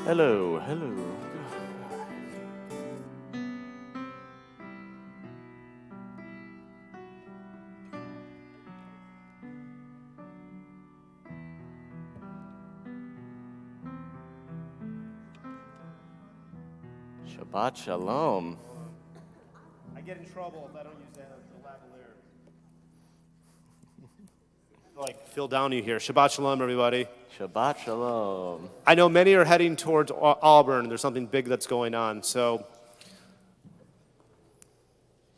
Hello, hello. Shabbat shalom. I get in trouble if I don't use the lavalier. Like Phil Downey here. Shabbat shalom, everybody. Shabbat shalom. I know many are heading towards Auburn. There's something big that's going on. So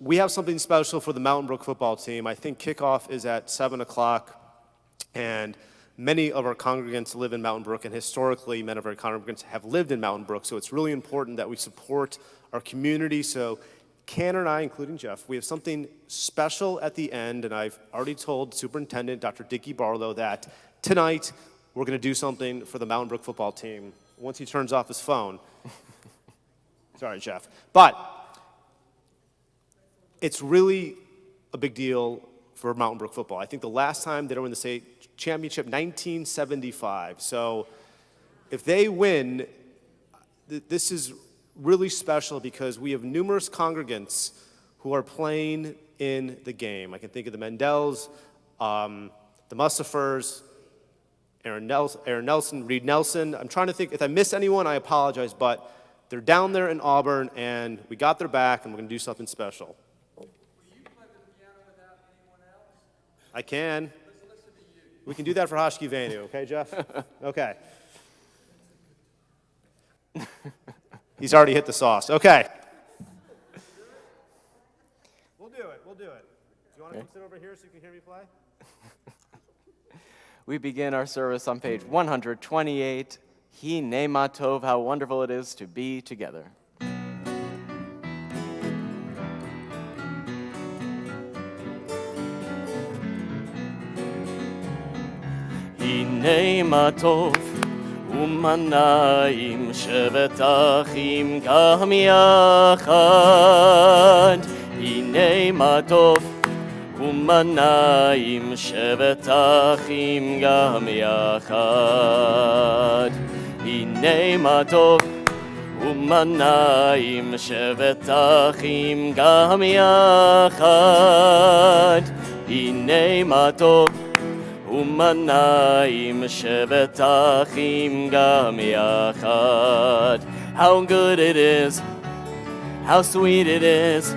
we have something special for the Mountain Brook football team. I think kickoff is at 7 o'clock, and many of our congregants live in Mountain Brook, and historically, many of our congregants have lived in Mountain Brook, so it's really important that we support our community. So Ken and I, including Jeff, we have something special at the end, and I've already told Superintendent Dr. Dickie Barlow that tonight we're going to do something for the Mountain Brook football team once he turns off his phone. Sorry, Jeff. But it's really a big deal for Mountain Brook football. I think the last time they were in the state championship, 1975. So if they win, this is really special because we have numerous congregants who are playing in the game. I can think of the Mendels, the Mustafers, Aaron Nelson, Reed Nelson. I'm trying to think. If I miss anyone, I apologize, but they're down there in Auburn, and we got their back, and we're going to do something special. Will you play the piano without anyone else? I can. Let's listen to you. We can do that for Hashki Vanu, okay, Jeff? Okay. He's already hit the sauce. Okay. We'll do it. Do you want to come sit over here so you can hear me play? We begin our service on page 128. Hinei ma tov, how wonderful it is to be together. Hinei ma tov, umanayim shevet achim gam yachad. Hinei ma tov, umanayim shevet achim gam yachad. Hinei ma tov, umanayim shevet achim gam yachad. Hinei ma tov, umanayim shevet achim gam yachad. How good it is, how sweet it is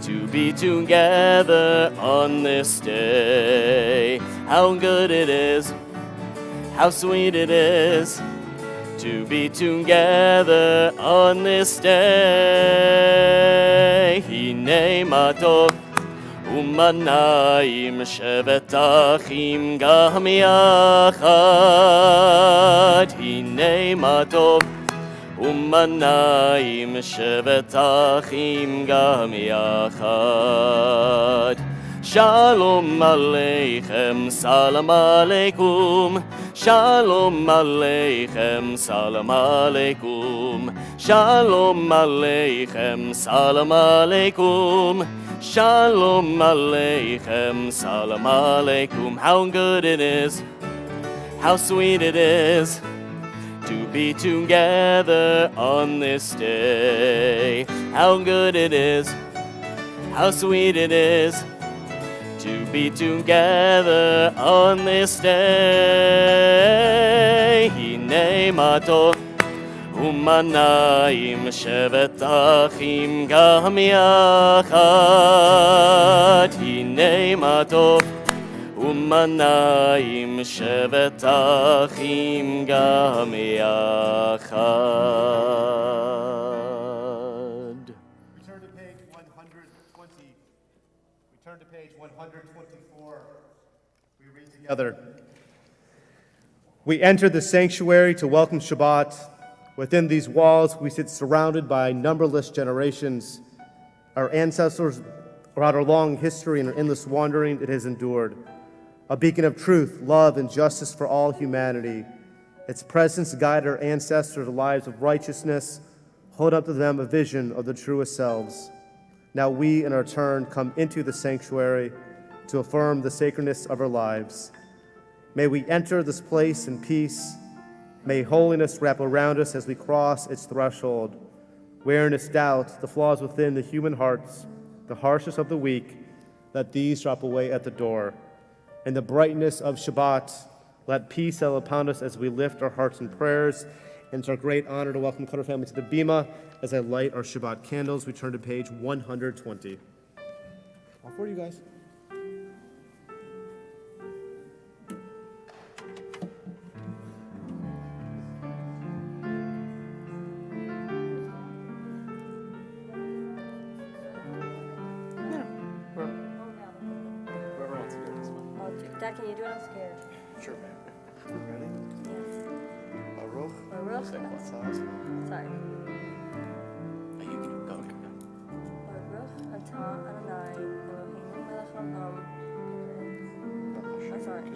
to be together on this day. How good it is, how sweet it is to be together on this day. Hinei ma tov, umanayim shevet achim gam yachad. Hinei ma tov, umanayim shevet achim gam yachad. Shalom aleichem, salam aleikum. Shalom aleichem, salam aleikum. Shalom aleichem, salam aleikum. Shalom aleichem, salam aleikum. How good it is, how sweet it is to be together on this day. How good it is, how sweet it is to be together on this day. Hinei ma tov, umanayim shevet achim gam yachad. Hinei ma tov, umanayim shevet achim gam yachad. Return to page 120. Return to page 124. We read together. We enter the sanctuary to welcome Shabbat. Within these walls, we sit surrounded by numberless generations. Our ancestors, throughout our long history and our endless wandering, it has endured. A beacon of truth, love, and justice for all humanity. Its presence guided our ancestors' lives of righteousness, hold up to them a vision of the truest selves. Now we, in our turn, come into the sanctuary to affirm the sacredness of our lives. May we enter this place in peace. May holiness wrap around us as we cross its threshold. Where in its doubt, the flaws within the human hearts, the harshness of the weak, let these drop away at the door. In the brightness of Shabbat, let peace settle upon us as we lift our hearts in prayers. And it's our great honor to welcome Cutter family to the Bima as I light our Shabbat candles. We turn to page 120. All for you guys. Whoever wants to do this one. Dad, can you do it? I'm scared. Sure, man. Ready? Yes. Baruch. Baruch. Sorry. You can go. Baruch atah Adonai Eloheinu melech haolam. I'm sorry.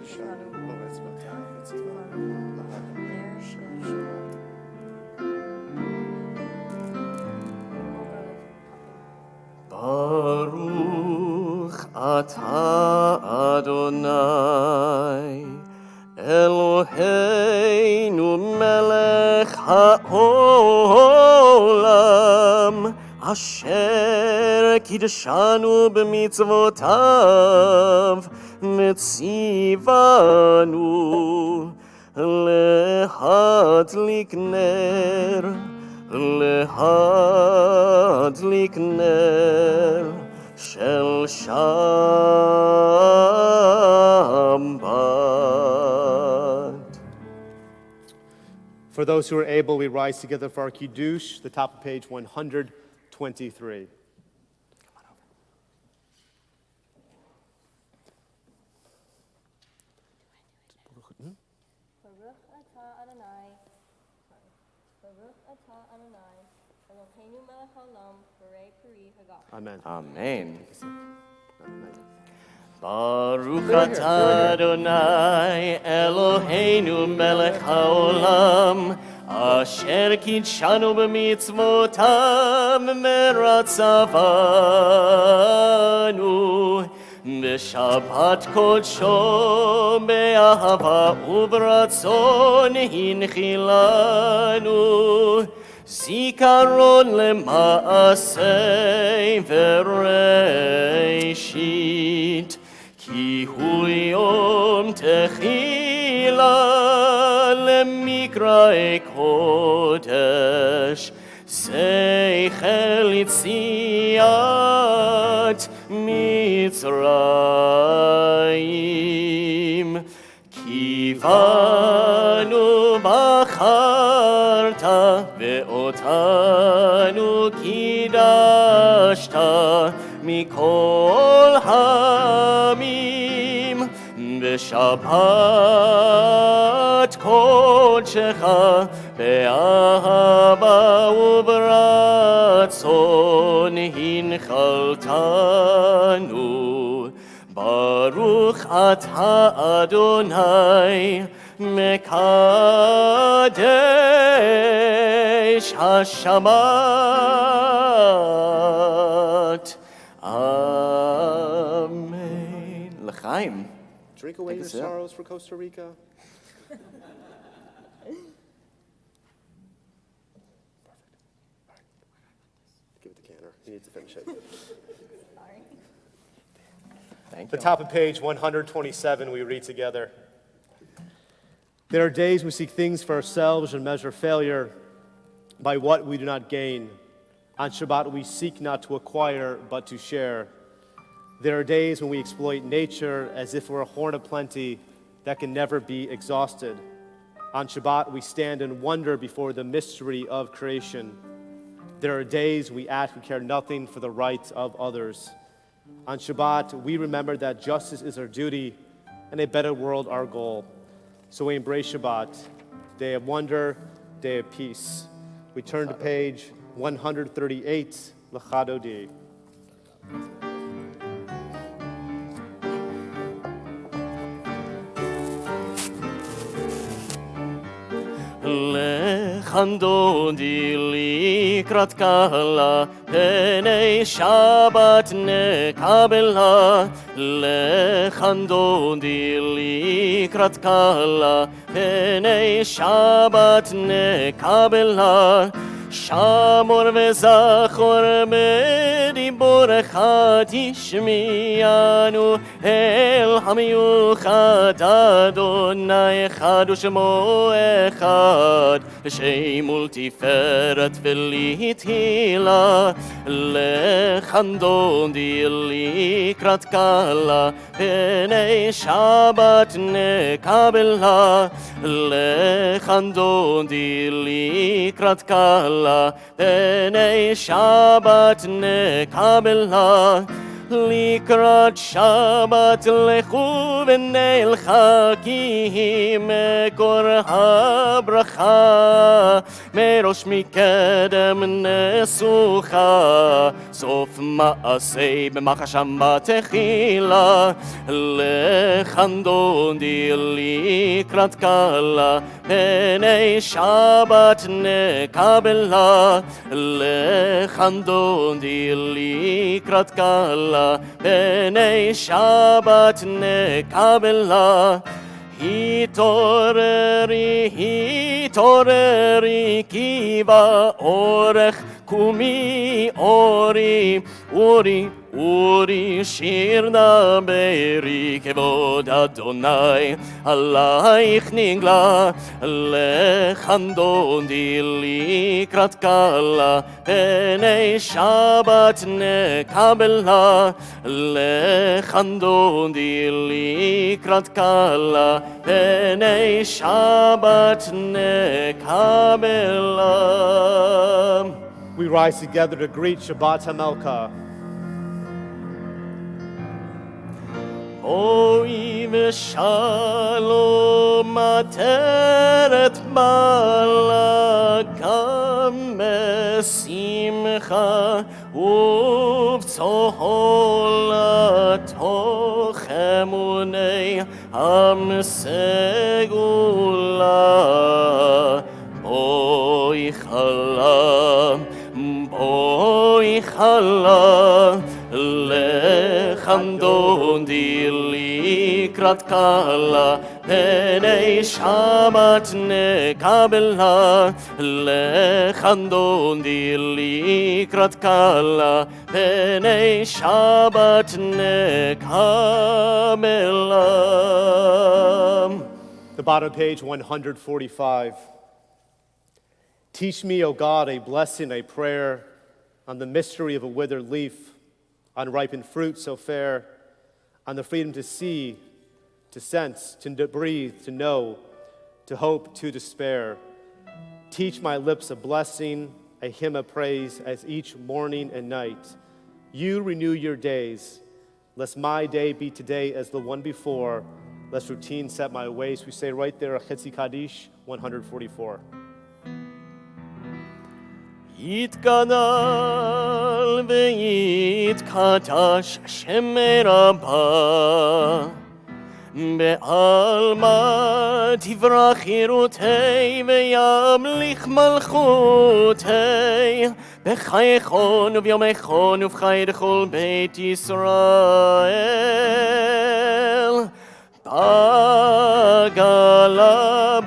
Baruch atah Adonai Eloheinu melech haolam asher kidshanu b'mitzvotav mitzivanu lehadlik ner להדליק נר של שבת. For those who are able, we rise together for our Kiddush, the top of page 123. Baruch atah Adonai. Baruch atah Adonai Eloheinu melech haolam borei peri haggah. Amen. Amen. Baruch atah Adonai Eloheinu melech haolam asher kidshanu b'mitzvotav meratzavanu בשבת קודשו באהבה וברצון הנחילנו זיכרון למעשה וראשית כי הוא יום תחילה למקראי קודש שכל יציאת מצרים כי בנו בחרת ואותנו קידשת מכל העמים בשבת קודשך באהבה וברצון הנחלתנו ברוך אתה אדוני מקדש השבת אמן. לחיים. Drink away your sorrows for Costa Rica. Give it to Canner. He needs to finish it. Thank The you. top of page 127, we read together. There are days we seek things for ourselves and measure failure by what we do not gain. On Shabbat, we seek not to acquire, but to share. There are days when we exploit nature as if we're a horn of plenty that can never be exhausted. On Shabbat, we stand in wonder before the mystery of creation. There are days we act and care nothing for the rights of others. On Shabbat, we remember that justice is our duty and a better world our goal. So we embrace Shabbat, day of wonder, day of peace. We turn to page 138, L'chadodi. לכנדודי לקראת קהלה, פני שבת נקבלה. לכנדודי לקראת קהלה, פני שבת נקבלה. שמור וזכור בדיבורך תשמיענו, אל המיוחד אדוני אחד ושמו אחד, שם ולתפארת ולתהילה. לכנדודי לקראת קהלה, פני שבת נקבלה. לכנדודי לקראת קהלה, פני שבת נקבלה. לקראת שבת לכו ונלכה, כי היא מקור הברכה. מראש מקדם נסוכה, סוף מעשה במחשבה תחילה. לכנדודי לקראת קהלה, פני שבת נקבלה. לכנדודי לקראת קהלה, פני שבת נקבלה. התעוררי, התעוררי, כי באורך קומי אורי, אורי, אורי, שיר דברי, כבוד אדוני עלייך נגלה. לכנדודי לקראת קהלה, פני שבת נקבלה. לכנדודי לקראת קהלה, פני שבת נקבלה. We rise together to greet Shabbat HaMelkah. אוי ושלום עטרת בעלה, גם בשמחה ובצהול לתוך אמוני עם סגולה. בואי חלה, בואי חלה. לכנדודי לקראת קהלה, פני שבת נקבלה. לכנדודי לקראת קהלה, פני שבת נקבלה. The bottom page 145. Teach me, O God, a blessing, a prayer on the mystery of a withered leaf, unripened fruit so fair, on the freedom to see, to sense, to breathe, to know, to hope, to despair. Teach my lips a blessing, a hymn of praise as each morning and night. You renew your days. Lest my day be today as the one before. Lest routine set my ways. We say right there, Chetzi Kaddish 144. יתגדל ויתקדש שם רבה, בעלמא תברח חירותי וימליך מלכותי, בחייכון וביומייכון ובחי לכל בית ישראל. בגלה,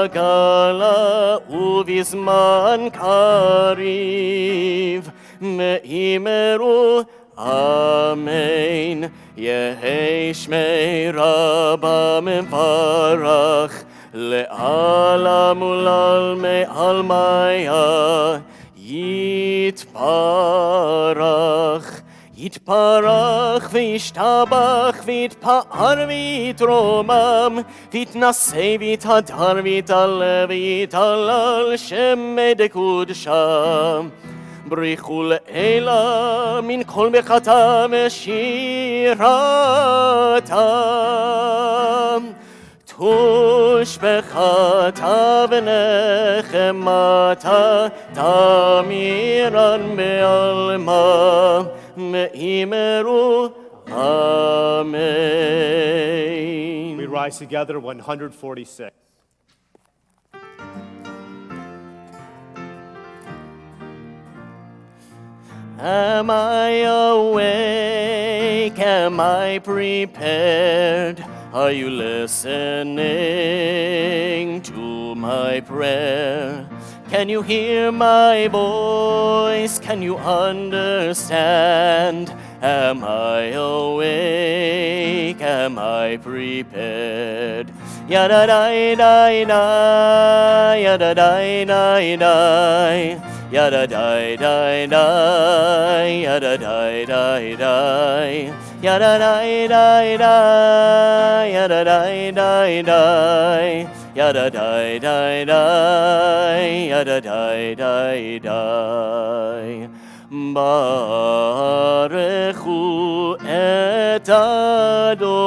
בגלה, ובזמן קריב, מאמרו אמן. יהי שמי רבה מברך, לעלם ולעלמי עלמיה יתברך. יתברך וישתבח ויתפאר ויתרומם, ויתנשא ויתהדר ויתעלה ויתהלל שמי דקודשם. בריחו לאלה מן כל ברכתם ושירתם. תושבחתה ונחמתה תמירן בעלמה, מאמרו אמן. We rise together, 146. Am I awake? Am I prepared? Are you listening to my prayer? Can you hear my voice? Can you understand? Am I awake? Am I prepared? Yada da da da, yada da da da, yada da da da, yada da da da, yada da da da, yada da da da, yada da da da, yada da da da. Barechu et Adonai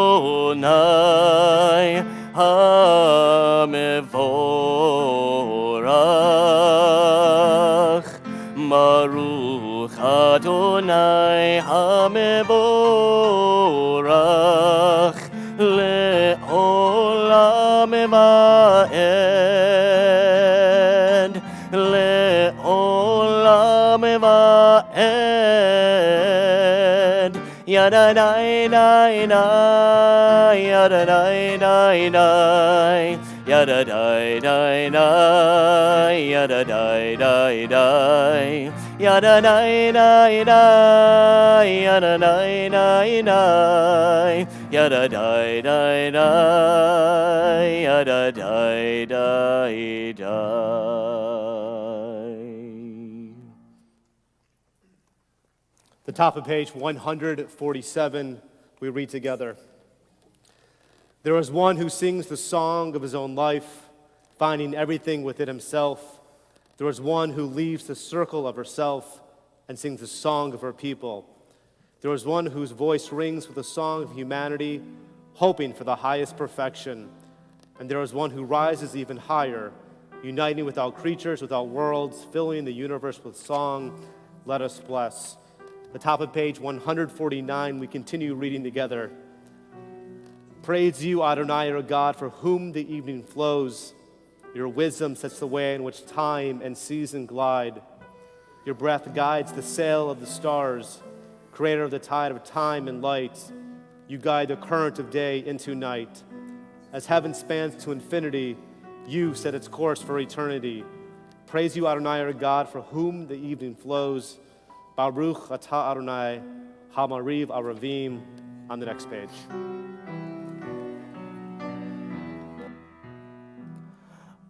HaMevorach. Baruch Adonai HaMevorach Le'olam Va'ed Le'olam Va'ed Yada da da da, yada da da da, yada da da da, yada da da da, yada da da da, yada da da da, yada da da da, yada da da da. The top of page 147, we read together. There is one who sings the song of his own life, finding everything within himself. There is one who leaves the circle of herself and sings the song of her people. There is one whose voice rings with the song of humanity, hoping for the highest perfection. And there is one who rises even higher, uniting with all creatures, with all worlds, filling the universe with song. Let us bless. The top of page 149, we continue reading together. Praise you, Adonai, our God, for whom the evening flows. Your wisdom sets the way in which time and season glide. Your breath guides the sail of the stars, creator of the tide of time and light. You guide the current of day into night. As heaven spans to infinity, you set its course for eternity. Praise you, Adonai, our God, for whom the evening flows. Baruch atah Adonai, Hamariv Aravim, on the next page.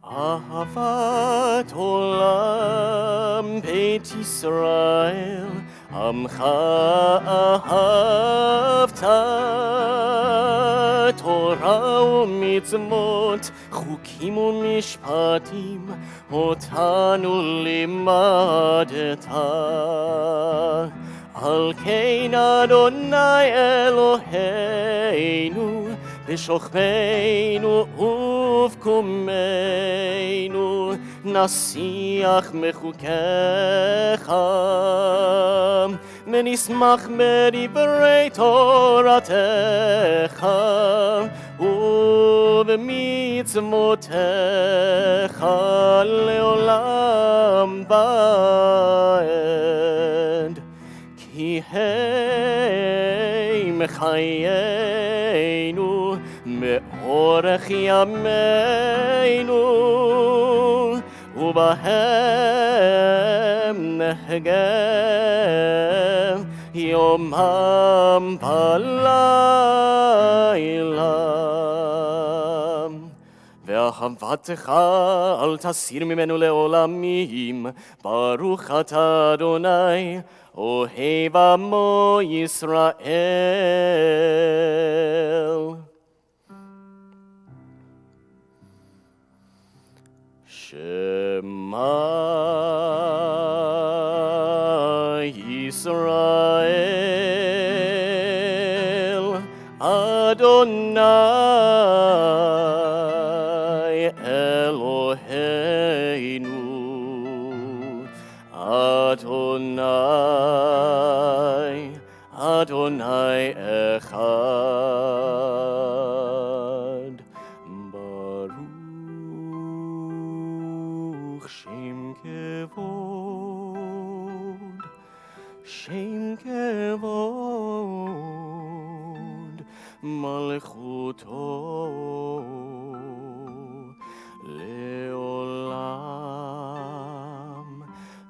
Ahavat olam Beit Yisrael, Amcha ahavta, Torah u'mitzvot, chukim u'mishpatim, otanu limadeta. Al kein Adonai Eloheinu, B'shochmeinu uvkumeinu, nasiach mechukecha, v'nismach b'divrei Toratecha, uv'mitzvotecha leolam va'ed. Ki hei mechayenu me'orech yameinu, ubahem nehgeh yomam v'layla. ואהבתך אל תסיר ממנו לעולמים, ברוך אתה אדוני, אוהב עמו ישראל. שמע ישראל, אדוני Eloheinu, Adonai, Adonai Echad. Baruch Shem Kevod, שם כבוד מלכותו לעולם,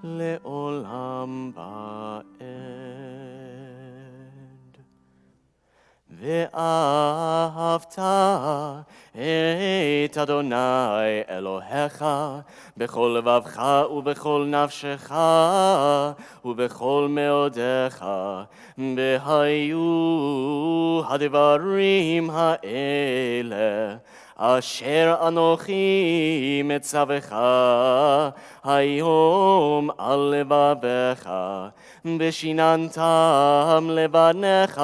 לעולם ועד. ואהבת את אדוני אלוהיך בכל לבבך ובכל נפשך ובכל מאודיך, והיו הדברים האלה אשר אנוכי מצווך היום על לבביך, ושיננתם לבניך,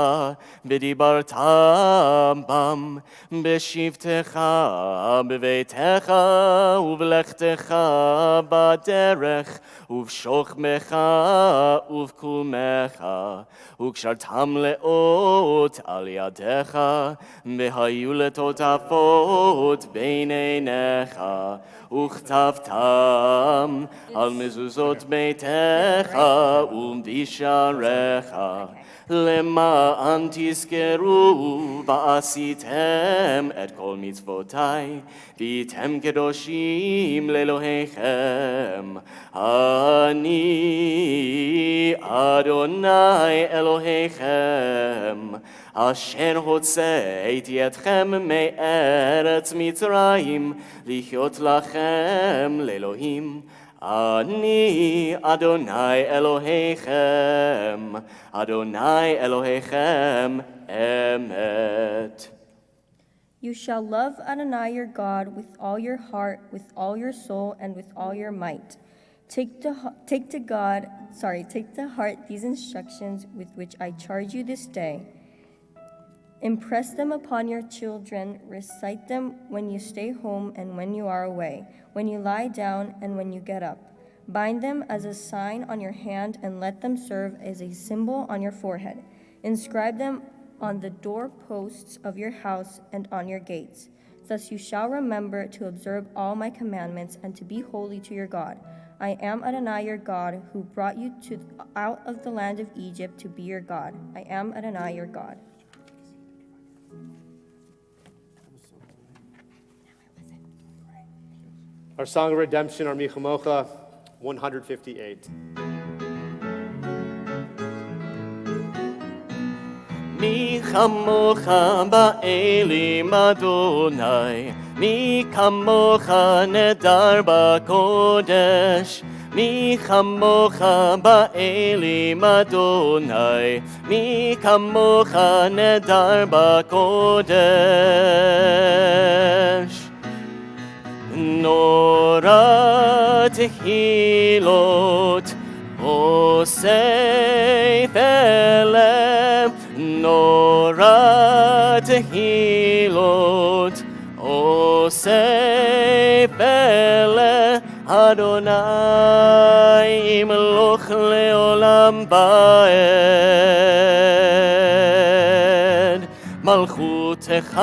ודיברתם בם בשבתך, בביתך ובלכתך בדרך, ובשוכבך ובקומך, וקשרתם לאות על ידיך, והיו לטוטפות בין עיניך, וכתבתם על מזוזות ביתך ובשעריך, למען תזכרו ועשיתם את כל מצוותי, והייתם קדושים לאלוהיכם. אני אדוני אלוהיכם, אשר הוצאתי אתכם מארץ מצרים, לחיות לכם לאלוהים. אני אדוני אלוהיכם, אדוני אלוהיכם אמת. You shall love Adonai your God with all your heart, with all your soul, and with all your might. Take to heart these instructions with which I charge you this day. Impress them upon your children, recite them when you stay home and when you are away, when you lie down and when you get up. Bind them as a sign on your hand and let them serve as a symbol on your forehead. Inscribe them on the doorposts of your house and on your gates. Thus you shall remember to observe all my commandments and to be holy to your God. I am Adonai your God, who brought you out of the land of Egypt to be your God. I am Adonai your God. Our Song of Redemption, our Michamocha, 158. מי כמוך באלים אדוני, מי כמוך נדר בקודש, מי כמוך באלים אדוני, מי כמוך נדר בקודש. נורא תהילות עושה פלא, נורא תהילות עושה פלא, אדוני ימלוך לעולם ועד. מלכותך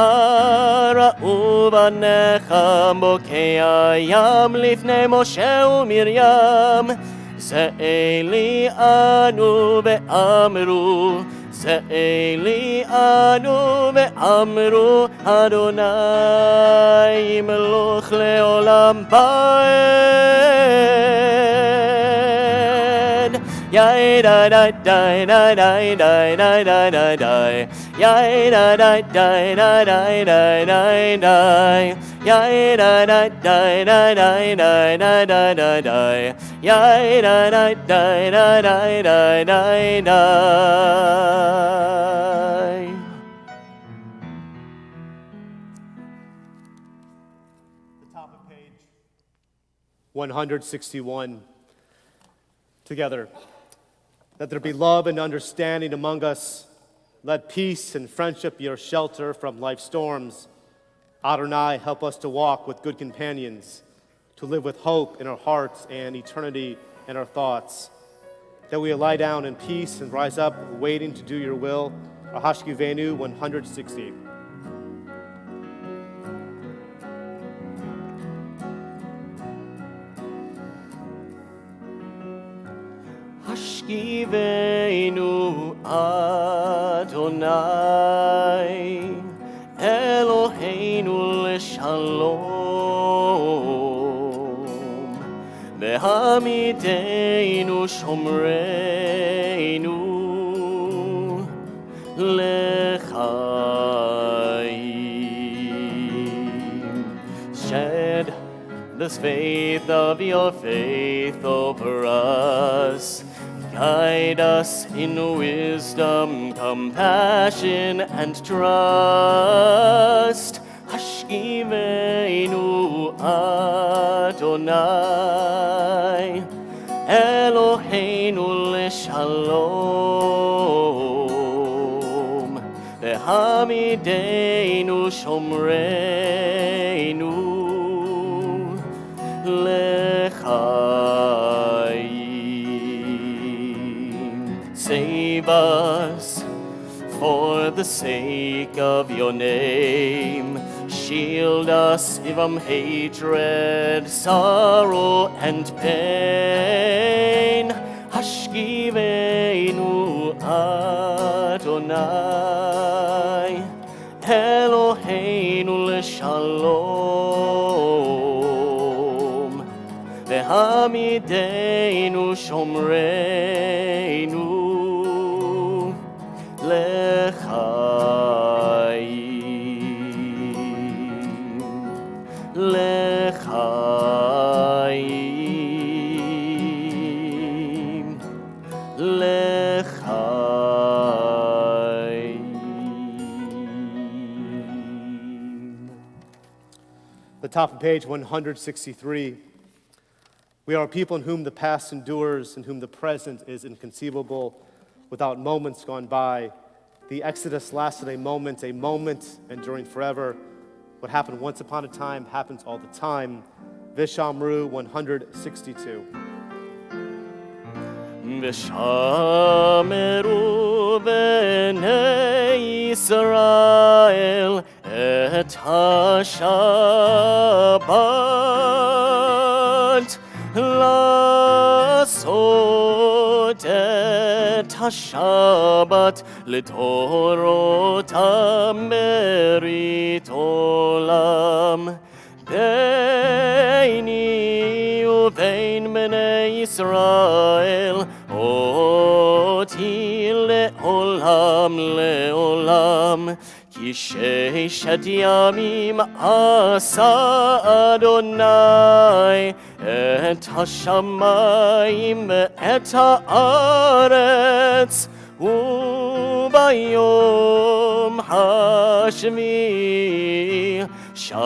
ראו בניך, בוקע ים לפני משה ומרים. זה אלי אנו ואמרו, זה אלי אנו ואמרו, אדוני ימלוך לעולם ועד. Yai da da da da da da da da da da. Yai da da da da da da da da. Yai da da da da da da da da da da. Yai da da da da da da da da. The top of page 161. Together. Let there be love and understanding among us. Let peace and friendship be our shelter from life's storms. Adonai, help us to walk with good companions, to live with hope in our hearts and eternity in our thoughts. That we lie down in peace and rise up waiting to do your will. Ahashkivenu 160. Hashkivenu Adonai Eloheinu l'shalom V'hamideinu shomreinu l'chaim. Shed this faith of your faith over us. Guide us in wisdom, compassion, and trust. Hashkivenu Adonai Eloheinu l'shalom V'hamideinu shomreinu l'chaim. Save us for the sake of your name. Shield us from hatred, sorrow, and pain. Hashkivenu Adonai Eloheinu l'shalom V'hamideinu shomreinu l'chaim. L'chaim. L'chaim. The top of page 163. We are a people in whom the past endures, in whom the present is inconceivable, without moments gone by. The Exodus lasted a moment enduring forever. What happened once upon a time happens all the time. Vishamru 162. V'shameru b'nei Yisrael et ha-Shabbat לעשות את השבת לדורותם ברית עולם ביני ובין בני ישראל אותי לעולם לעולם כי ששת ימים עשה אדוני את השמיים ואת הארץ וביום השביעי שבת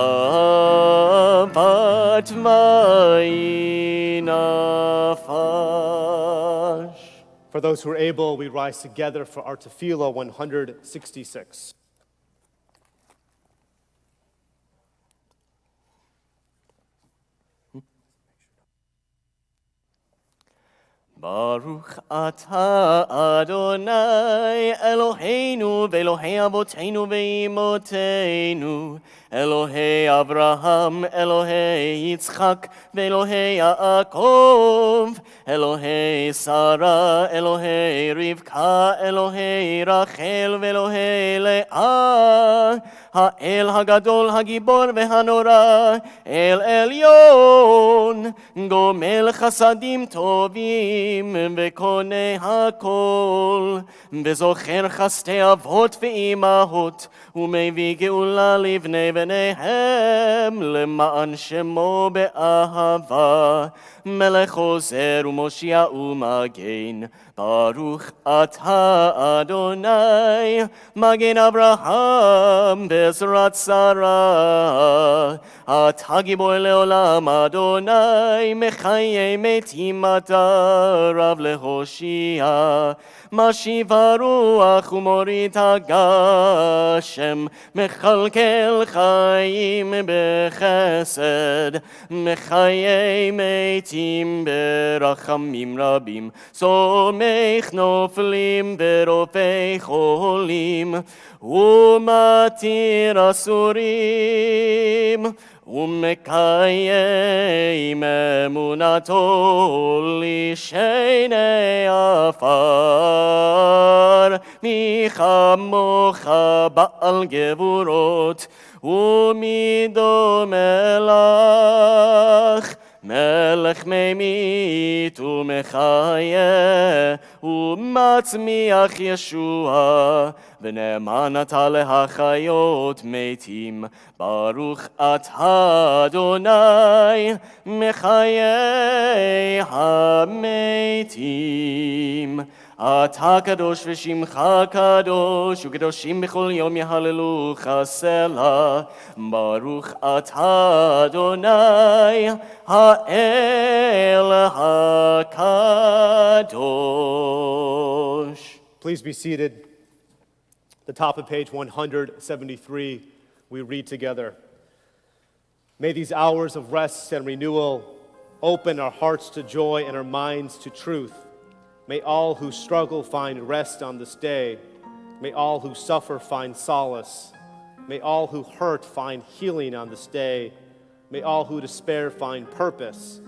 ויהי נפש. For those who are able, we rise together for our tefillah 166. Baruch atah Adonai Eloheinu v'Elohei Avoteinu v'Imotenu Elohei Avraham, Elohei Yitzchak v'Elohei Yaakov Elohei Sarah, Elohei Rivka, Elohei Rachel v'Elohei Leah האל הגדול, הגיבור והנורא, אל עליון, גומל חסדים טובים וקונה הכל, וזוכר חסדי אבות ואימהות, ומביא גאולה לבני בניהם, למען שמו באהבה, מלך עוזר ומושיע ומגן, ברוך אתה אדוני, מגן אברהם בעזרת שרה, אתה גיבור לעולם אדוני, מחיי מתים אתה רב להושיע, משיב הרוח ומוריד הגשם, מכלכל חיים בחסד, מחיי מתים ברחמים רבים, נופלים ורופא חולים ומתיר מחזיר אסורים ומקיים אמונתו לשני עפר מי כמוך בעל גבורות ומי דומה לך מלך ממית ומחיה ומצמיח ישוע ונאמן אתה להחיות מתים ברוך אתה אדוני מחיי המתים אתה קדוש ושמך קדוש וקדושים בכל יום יהללוך סלה ברוך אתה אדוני האל הקדוש. Please be seated. The top of page 173, we read together. May these hours of rest and renewal open our hearts to joy and our minds to truth. May all who struggle find rest on this day. May all who suffer find solace. May all who hurt find healing on this day. May all who despair find purpose.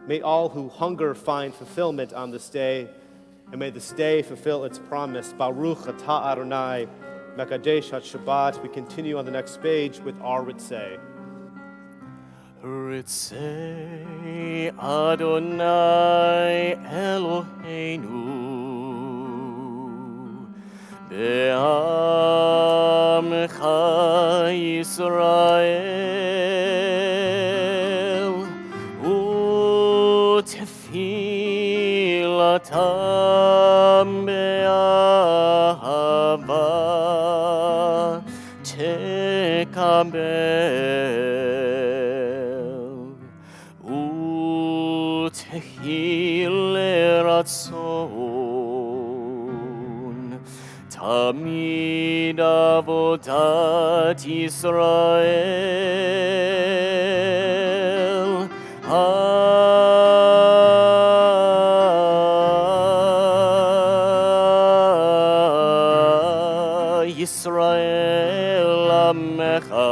May all who hunger find fulfillment on this day. And may this day fulfill its promise. Baruch atah Adonai, Mekadesh Shabbat. We continue on the next page with our Ritzeh. Ritzeh Adonai Eloheinu Be'amcha Yisrael U'tefilatam be'ahava tekabel U'tehil ratzon Tamid avodat Yisrael Yisrael Amecha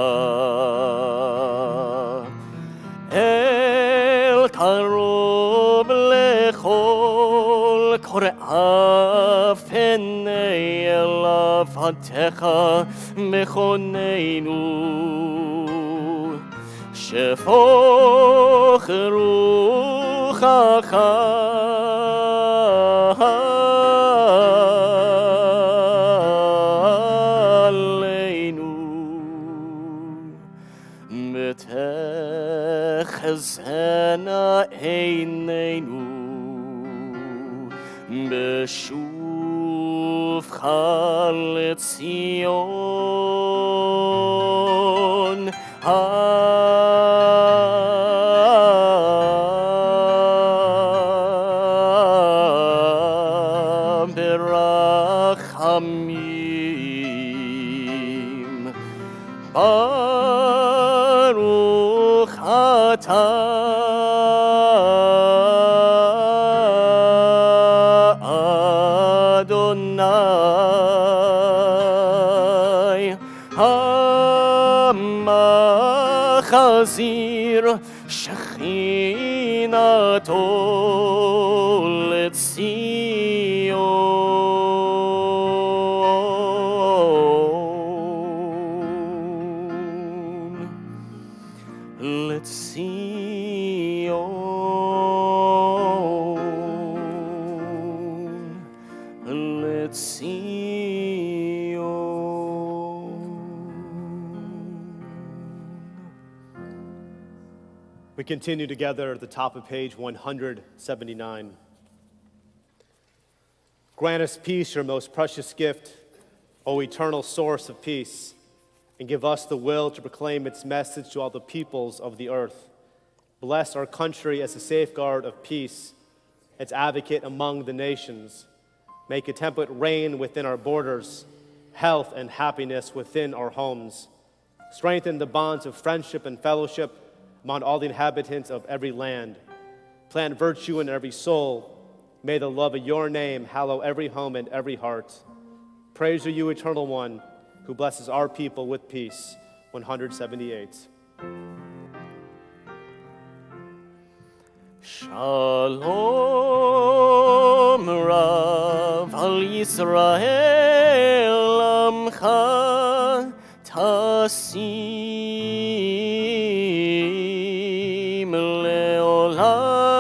El Karob Lechol Kore'af Henei Elav Hatecha Mechoneinu Shefoch Ruchacha Betechzena Einenu Beshuvcha leTzion Berachamim Baruch atah Adonai HaMachazir Shechinato We continue together at the top of page 179. Grant us peace, your most precious gift, O eternal source of peace, and give us the will to proclaim its message to all the peoples of the earth. Bless our country as a safeguard of peace, its advocate among the nations. Make a temperate reign within our borders, health and happiness within our homes. Strengthen the bonds of friendship and fellowship among all the inhabitants of every land. Plant virtue in every soul. May the love of your name hallow every home and every heart. Praise to you, Eternal One, who blesses our people with peace. 178. Shalom Rav al Yisrael Amcha Tasim Leolam.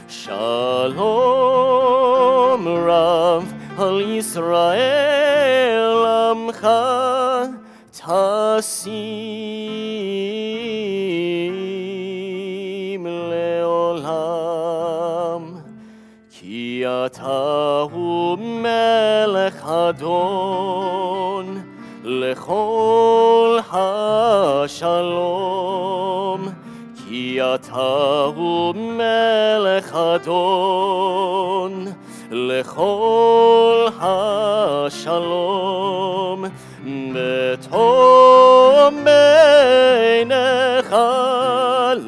Shalom Rav al Yisrael Amcha Tasim Leolam. Ki ata hu melech Adon lechol hashalom. Ki ata hu melech Adon lechol hashalom. Betom beinecha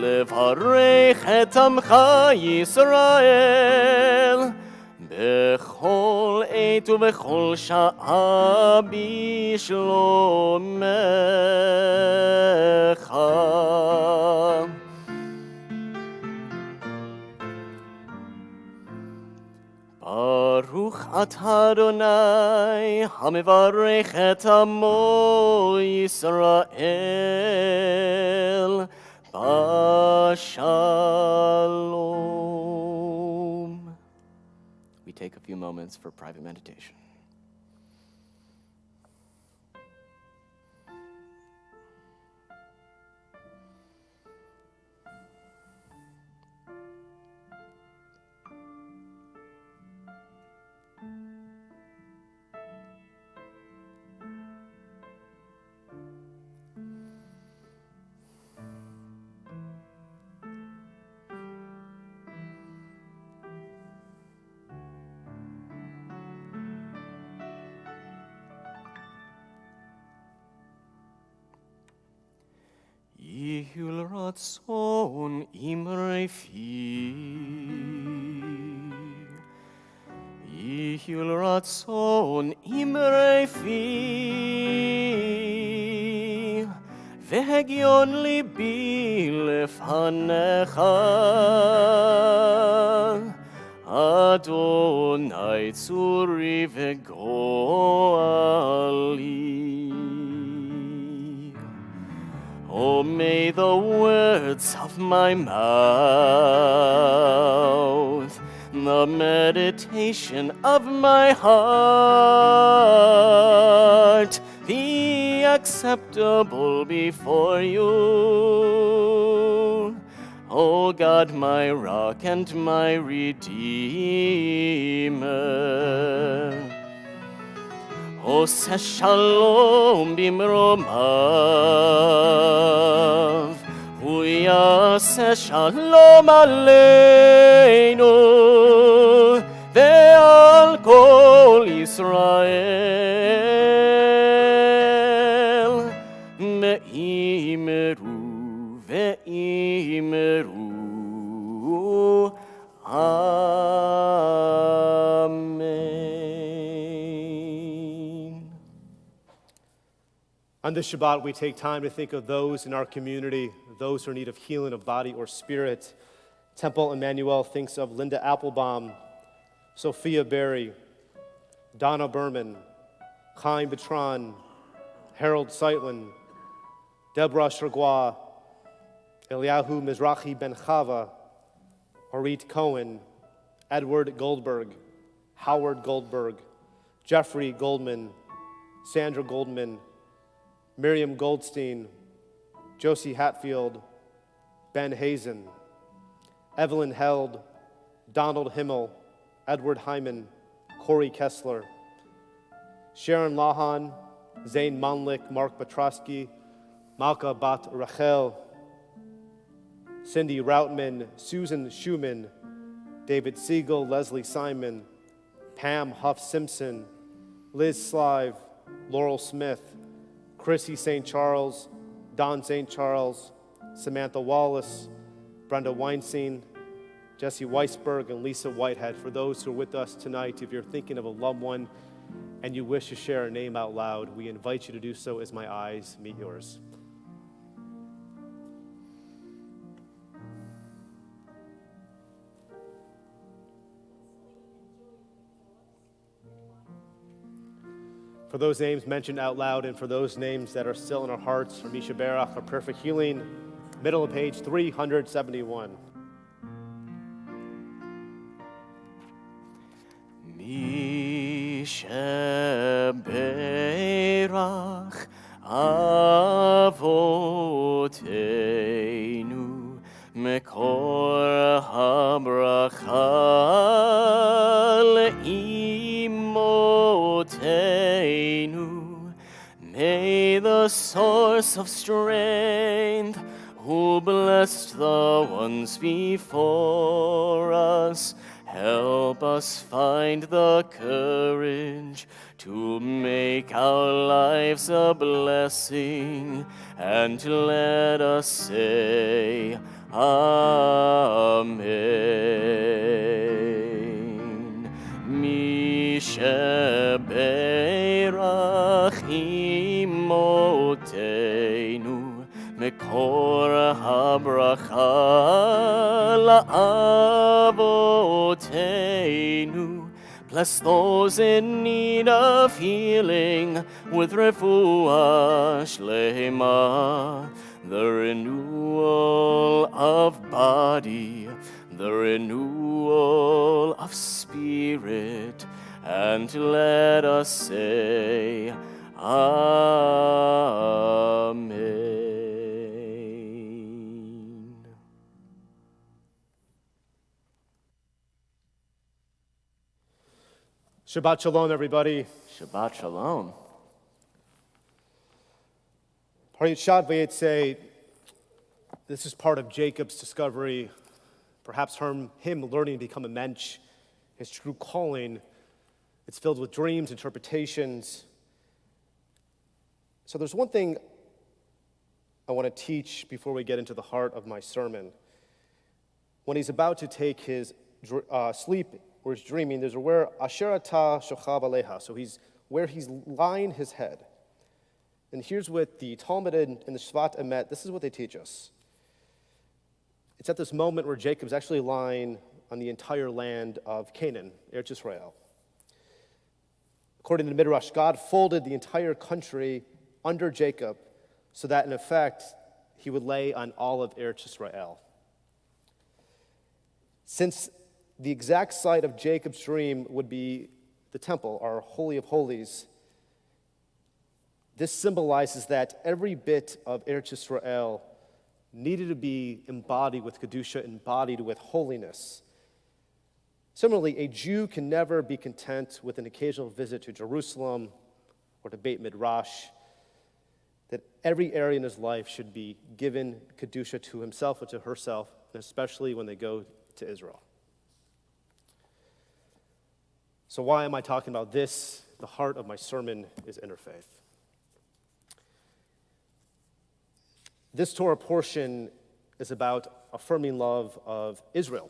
levarech et amcha Yisrael bechol עת ובכל שעה בשלומך. ברוך אתה אדוני המברך את עמו ישראל בשלום. We take a few moments for private meditation. Yihul ratzon imrei fi, Yihul ratzon imrei fi, Vehegion libi lefanecha, Adonai tzuri vegoali. Oh, may the words of my mouth, the meditation of my heart be acceptable before you. O God, my rock and my redeemer. Oseh shalom bimromav, hu yaseh shalom aleinu, ve'al kol Yisrael, ve'imru, ve'imru, On this Shabbat, we take time to think of those in our community, those who are in need of healing of body or spirit. Temple Emanu-El thinks of Linda Applebaum, Sophia Berry, Donna Berman, Chaim Betron, Harold Seitlin, Deborah Shergois, Eliyahu Mizrahi Ben Chava, Harit Cohen, Edward Goldberg, Howard Goldberg, Jeffrey Goldman, Sandra Goldman, Miriam Goldstein, Josie Hatfield, Ben Hazen, Evelyn Held, Donald Himmel, Edward Hyman, Corey Kessler, Sharon Lahan, Zayn Monlik, Mark Batrosky, Malka Bat Rachel, Cindy Routman, Susan Schumann, David Siegel, Leslie Simon, Pam Huff Simpson, Liz Slive, Laurel Smith, Chrissy St. Charles, Don St. Charles, Samantha Wallace, Brenda Weinstein, Jesse Weisberg, and Lisa Whitehead. For those who are with us tonight, if you're thinking of a loved one and you wish to share a name out loud, we invite you to do so as my eyes meet yours. For those names mentioned out loud and for those names that are still in our hearts, for Misha Berach, our perfect healing, middle of page 371. Misha Berach Avoteinu Mekor HaBracha Le'imoteinu. May the source of strength, who blessed the ones before us, help us find the courage to make our lives a blessing, and to let us say, Amen. Misha Berach Imoteinu Mekor HaBracha La'avoteinu. Bless those in need of healing with refuah shlema, the renewal of body, the renewal of spirit, and to let us say, Amen. Shabbat shalom, everybody. Shabbat shalom. Parayat Vayetze, this is part of Jacob's discovery, perhaps him learning to become a mensch, his true calling. It's filled with dreams, interpretations. So there's one thing I want to teach before we get into the heart of my sermon. When he's about to take his sleep or he's dreaming, there's a where Asherata Shochav Aleha, so he's where he's lying his head. And here's what the Talmud and the Shvat Emet, this is what they teach us. It's at this moment where Jacob's actually lying on the entire land of Canaan, Eretz Israel. According to the Midrash, God folded the entire country under Jacob so that, in effect, he would lay on all of Eretz Israel. Since the exact site of Jacob's dream would be the temple, our Holy of Holies, this symbolizes that every bit of Eretz Israel needed to be embodied with Kedusha, embodied with holiness. Similarly, a Jew can never be content with an occasional visit to Jerusalem or to Beit Midrash, that every area in his life should be given Kedusha to himself or to herself, and especially when they go to Israel. So why am I talking about this? The heart of my sermon is interfaith. This Torah portion is about affirming love of Israel.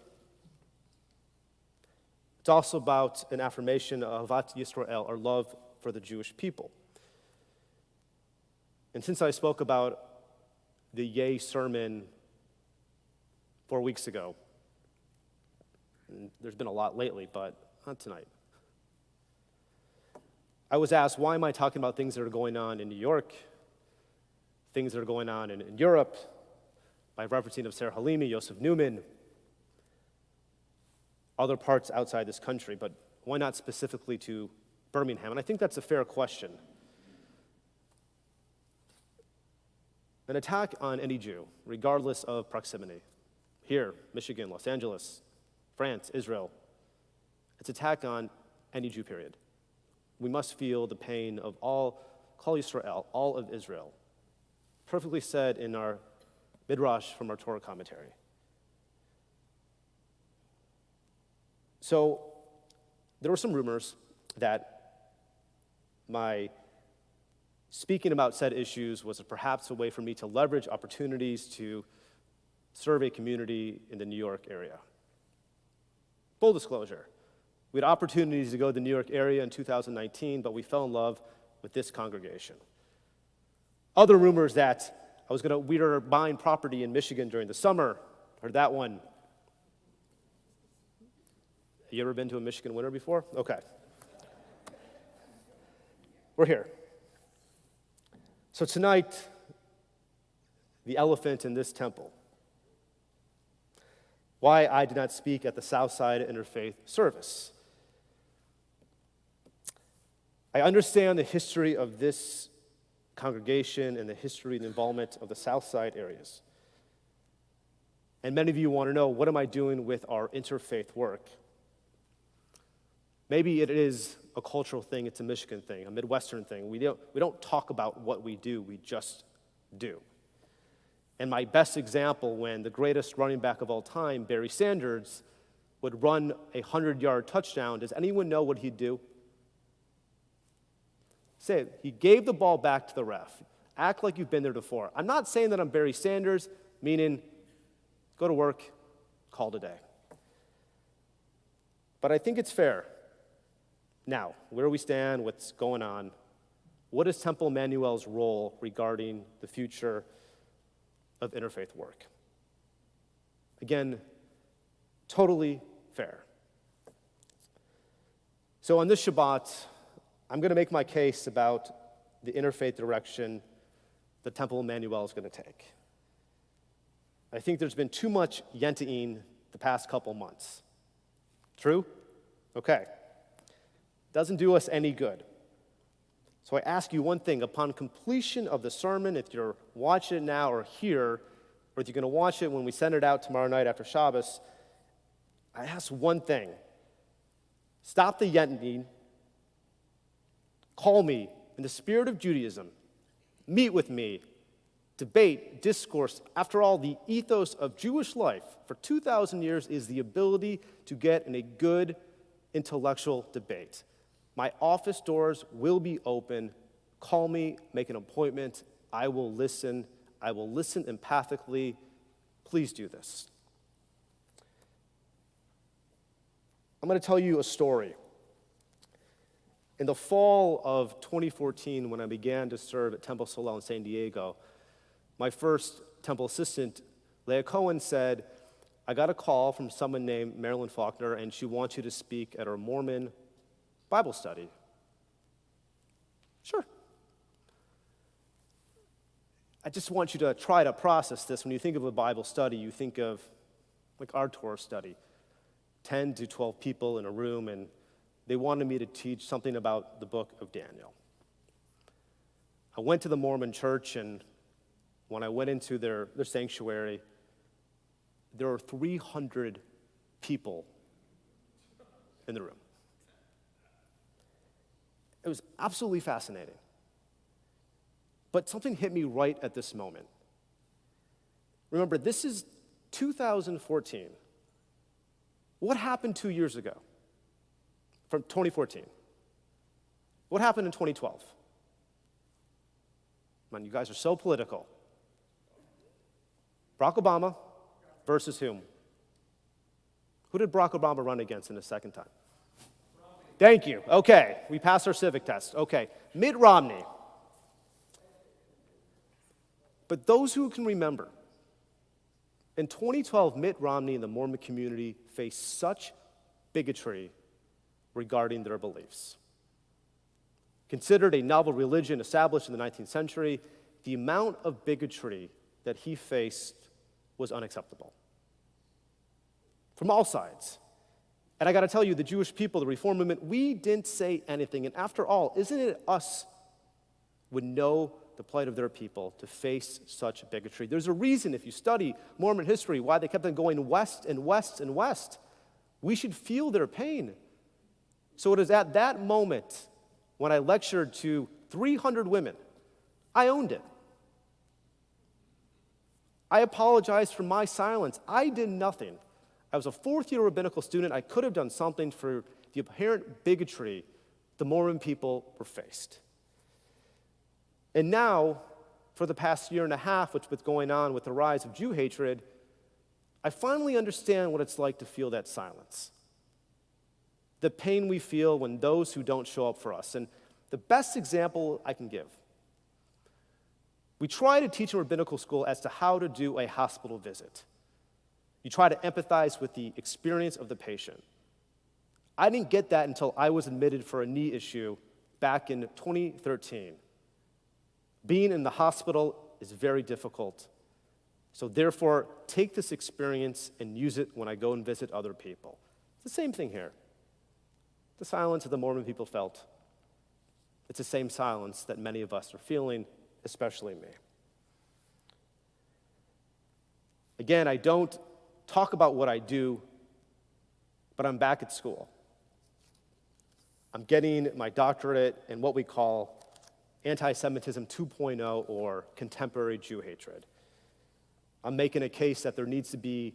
It's also about an affirmation of Ahavat Yisrael, our love for the Jewish people. And since I spoke about the Yay sermon 4 weeks ago, and there's been a lot lately, but not tonight, I was asked, why am I talking about things that are going on in New York, things that are going on in Europe, by referencing of Sarah Halimi, Yosef Newman, other parts outside this country, but why not specifically to Birmingham? And I think that's a fair question. An attack on any Jew, regardless of proximity, here, Michigan, Los Angeles, France, Israel, it's an attack on any Jew, period. We must feel the pain of all, Kol Yisrael, all of Israel. Perfectly said in our Midrash from our Torah commentary. So there were some rumors that my speaking about said issues was perhaps a way for me to leverage opportunities to serve a community in the New York area. Full disclosure, We had opportunities to go to the New York area in 2019, but we fell in love with this congregation. Other rumors that we were buying property in Michigan during the summer. Heard that one. You ever been to a Michigan winter before? Okay. We're here. So tonight, the elephant in this temple. Why I did not speak at the Southside Interfaith service. I understand the history of this congregation and the history and involvement of the Southside areas. And many of you want to know, what am I doing with our interfaith work? Maybe it is a cultural thing, it's a Michigan thing, a Midwestern thing. We don't talk about what we do, we just do. And my best example, when the greatest running back of all time, Barry Sanders, would run a 100-yard touchdown, does anyone know what he'd do? Say it. He gave the ball back to the ref. Act like you've been there before. I'm not saying that I'm Barry Sanders, meaning go to work, call it a day. But I think it's fair. Now, where we stand, what's going on, what is Temple Emanu-El's role regarding the future of interfaith work? Again, totally fair. So on this Shabbat, I'm going to make my case about the interfaith direction the Temple Emanu-El is going to take. I think there's been too much yenting the past couple months. True? Okay. Doesn't do us any good. So I ask you one thing. Upon completion of the sermon, if you're watching it now or here, or if you're going to watch it when we send it out tomorrow night after Shabbos, I ask one thing. Stop the yenting. Call me in the spirit of Judaism. Meet with me. Debate, discourse. After all, the ethos of Jewish life for 2,000 years is the ability to get in a good intellectual debate. My office doors will be open. Call me, make an appointment. I will listen. I will listen empathically. Please do this. I'm going to tell you a story. In the fall of 2014, when I began to serve at Temple Solel in San Diego, my first temple assistant, Leah Cohen, said, I got a call from someone named Marilyn Faulkner, and she wants you to speak at our Mormon Bible study. Sure. I just want you to try to process this. When you think of a Bible study, you think of like our Torah study, 10 to 12 people in a room, and they wanted me to teach something about the book of Daniel. I went to the Mormon church, and when I went into their sanctuary, there were 300 people in the room. It was absolutely fascinating. But something hit me right at this moment. Remember, this is 2014. What happened 2 years ago? From 2014. What happened in 2012? Man, you guys are so political. Barack Obama versus whom? Who did Barack Obama run against in his second time? Thank you. Okay, we passed our civic test. Okay, Mitt Romney. But those who can remember, in 2012, Mitt Romney and the Mormon community faced such bigotry regarding their beliefs. Considered a novel religion established in the 19th century, the amount of bigotry that he faced was unacceptable. From all sides. And I got to tell you, the Jewish people, the Reform movement, we didn't say anything. And after all, isn't it us would know the plight of their people to face such bigotry? There's a reason, if you study Mormon history, why they kept on going west and west and west. We should feel their pain. So it is at that moment when I lectured to 300 women, I owned it. I apologized for my silence. I did nothing. I was a fourth-year rabbinical student. I could have done something for the apparent bigotry the Mormon people were faced. And now, for the past year and a half, which was going on with the rise of Jew hatred, I finally understand what it's like to feel that silence. the pain we feel when those who don't show up for us. And the best example I can give, we try to teach in rabbinical school as to how to do a hospital visit. You try to empathize with the experience of the patient. I didn't get that until I was admitted for a knee issue back in 2013. Being in the hospital is very difficult. So therefore, take this experience and use it when I go and visit other people. It's the same thing here. The silence that the Mormon people felt. It's the same silence that many of us are feeling, especially me. Again, I don't talk about what I do, but I'm back at school. I'm getting my doctorate in what we call anti-Semitism 2.0 or contemporary Jew hatred. I'm making a case that there needs to be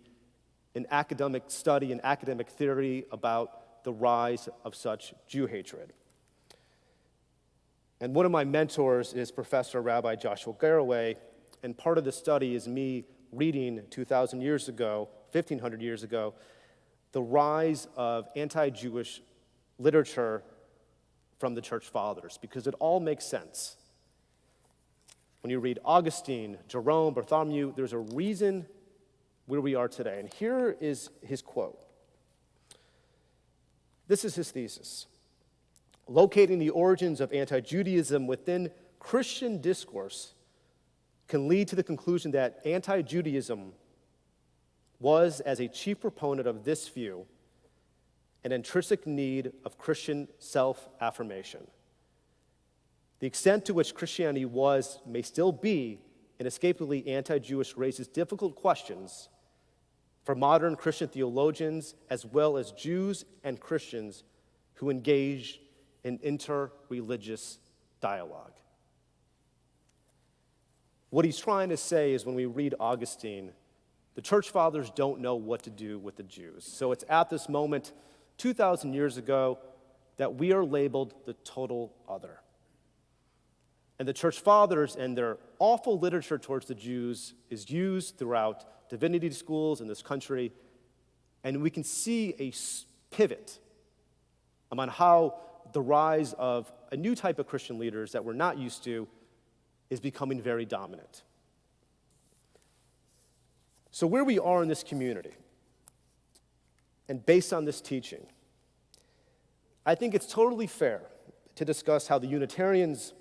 an academic study, an academic theory about the rise of such Jew hatred. And one of my mentors is Professor Rabbi Joshua Garraway, and part of the study is me reading 2,000 years ago, 1,500 years ago, the rise of anti-Jewish literature from the church fathers, because it all makes sense. When you read Augustine, Jerome, Bartholomew, there's a reason where we are today. And here is his quote. This is his thesis. Locating the origins of anti-Judaism within Christian discourse can lead to the conclusion that anti-Judaism was, as a chief proponent of this view, an intrinsic need of Christian self-affirmation. The extent to which Christianity was, may still be, inescapably anti-Jewish raises difficult questions for modern Christian theologians as well as Jews and Christians who engage in inter-religious dialogue. What he's trying to say is when we read Augustine, the church fathers don't know what to do with the Jews. So it's at this moment, 2,000 years ago, that we are labeled the total other. And the church fathers and their awful literature towards the Jews is used throughout divinity schools in this country, and we can see a pivot on how the rise of a new type of Christian leaders that we're not used to is becoming very dominant. So where we are in this community, and based on this teaching, I think it's totally fair to discuss how the Unitarians,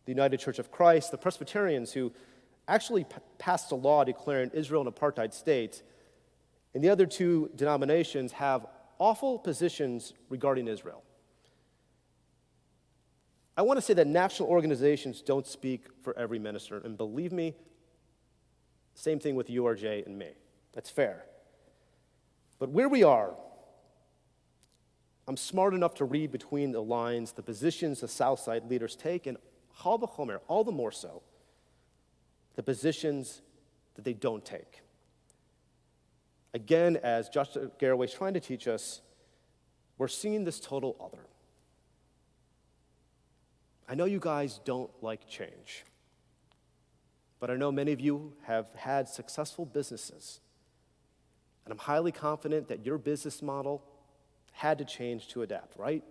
the United Church of Christ, the Presbyterians who actually passed a law declaring Israel an apartheid state, and the other two denominations have awful positions regarding Israel. I want to say that national organizations don't speak for every minister, and believe me, same thing with URJ and me. That's fair. But where we are, I'm smart enough to read between the lines the positions the Southside leaders take, and Chal v'chomer, all the more so, the positions that they don't take. Again, as Joshua Garraway is trying to teach us, we're seeing this total other. I know you guys don't like change, but I know many of you have had successful businesses, and I'm highly confident that your business model had to change to adapt, right?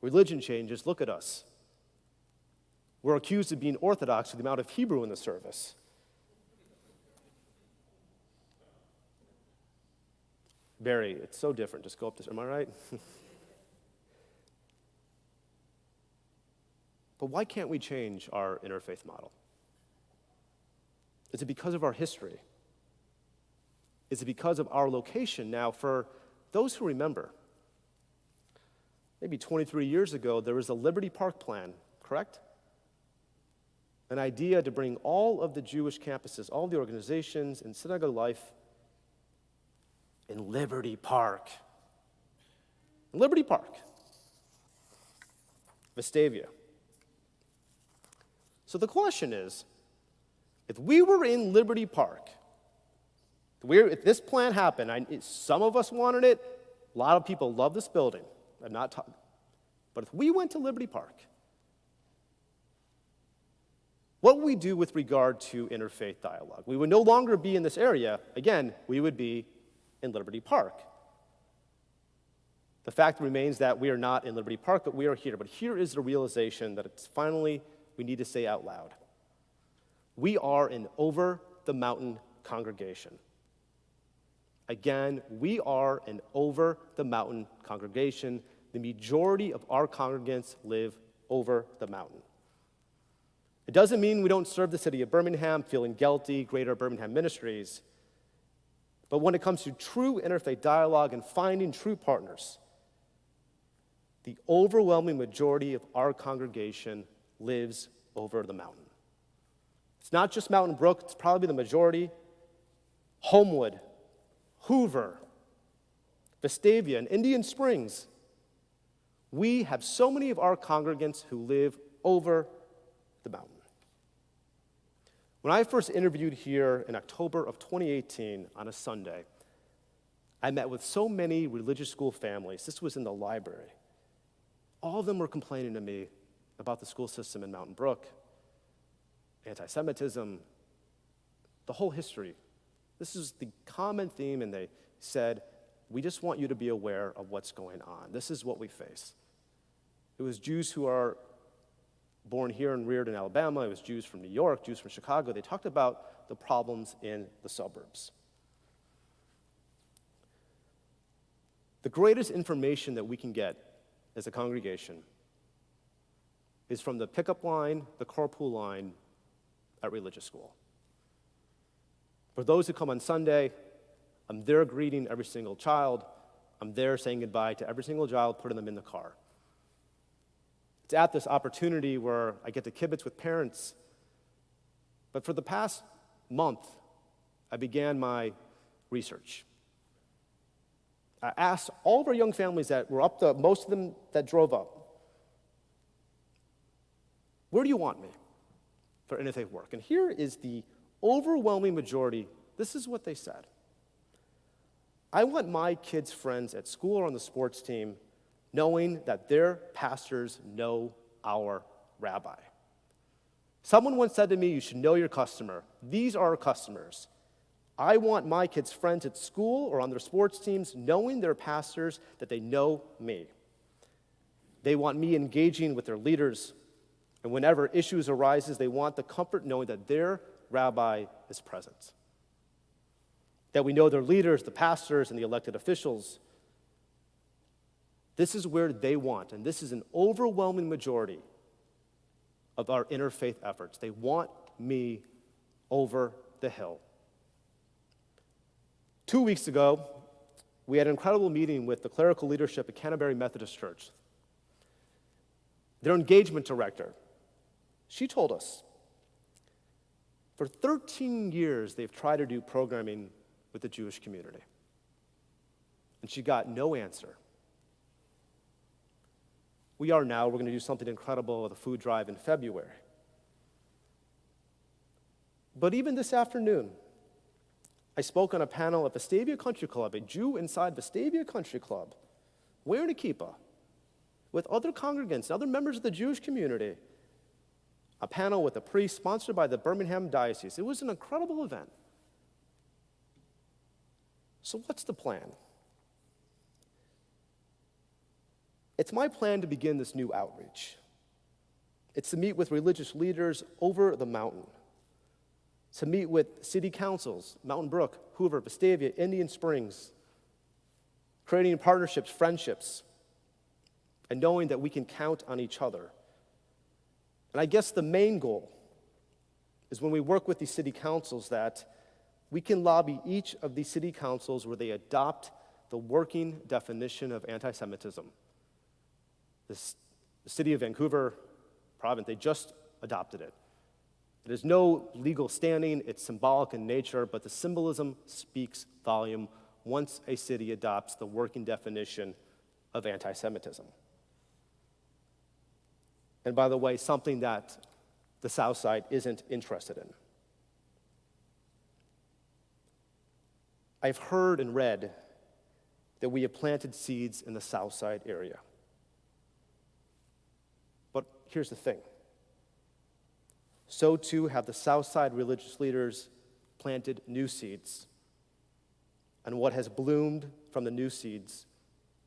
Religion changes, look at us. We're accused of being orthodox with the amount of Hebrew in the service. Barry, it's so different. Just go up this, am I right? But why can't we change our interfaith model? Is it because of our history? Is it because of our location? Now, for those who remember, maybe 23 years ago, there was a Liberty Park plan, correct? An idea to bring all of the Jewish campuses, all the organizations and synagogue life in Liberty Park. In Liberty Park. Vestavia. So the question is, if we were in Liberty Park, if this plan happened, some of us wanted it, a lot of people love this building. I'm not talking, but if we went to Liberty Park, what would we do with regard to interfaith dialogue? We would no longer be in this area. Again, we would be in Liberty Park. The fact remains that we are not in Liberty Park, but we are here. But here is the realization that it's finally we need to say out loud. We are an over-the-mountain congregation. Again, we are an over-the-mountain congregation. The majority of our congregants live over the mountain. It doesn't mean we don't serve the city of Birmingham, feeling guilty, Greater Birmingham Ministries. But when it comes to true interfaith dialogue and finding true partners, the overwhelming majority of our congregation lives over the mountain. It's not just Mountain Brook, it's probably the majority. Homewood, Hoover, Vestavia, and Indian Springs. We have so many of our congregants who live over the mountain. When I first interviewed here in October of 2018 on a Sunday, I met with so many religious school families. This was in the library. All of them were complaining to me about the school system in Mountain Brook, anti-Semitism, the whole history. This is the common theme, and they said, we just want you to be aware of what's going on. This is what we face. It was Jews who are born here and reared in Alabama. It was Jews from New York, Jews from Chicago. They talked about the problems in the suburbs. The greatest information that we can get as a congregation is from the pickup line, the carpool line at religious school. For those who come on Sunday, I'm there greeting every single child. I'm there saying goodbye to every single child, putting them in the car. It's at this opportunity where I get to kibitz with parents. But for the past month, I began my research. I asked all of our young families that were up to, most of them that drove up, where do you want me for interfaith work? And here is the overwhelming majority. This is what they said. I want my kids' friends at school or on the sports team knowing that their pastors know our rabbi. Someone once said to me, you should know your customer. These are our customers. I want my kids' friends at school or on their sports teams knowing their pastors that they know me. They want me engaging with their leaders, and whenever issues arises, they want the comfort knowing that their rabbi is present. That we know their leaders, the pastors, and the elected officials. This is where they want, and this is an overwhelming majority of our interfaith efforts. They want me over the hill. 2 weeks ago, we had an incredible meeting with the clerical leadership at Canterbury Methodist Church. Their engagement director, she told us, for 13 years they've tried to do programming with the Jewish community. And she got no answer. We're going to do something incredible with a food drive in February. But even this afternoon, I spoke on a panel at Vestavia Country Club, a Jew inside Vestavia Country Club, wearing a kippah, with other congregants, other members of the Jewish community, a panel with a priest sponsored by the Birmingham Diocese. It was an incredible event. So what's the plan? It's my plan to begin this new outreach. It's to meet with religious leaders over the mountain, to meet with city councils, Mountain Brook, Hoover, Vestavia, Indian Springs, creating partnerships, friendships, and knowing that we can count on each other. And I guess the main goal is when we work with these city councils that we can lobby each of these city councils where they adopt the working definition of anti-Semitism. The city of Vancouver province, they just adopted it. There's no legal standing, it's symbolic in nature, but the symbolism speaks volume once a city adopts the working definition of anti-Semitism. And by the way, something that the South Side isn't interested in. I've heard and read that we have planted seeds in the South Side area. But here's the thing. So too have the South Side religious leaders planted new seeds. And what has bloomed from the new seeds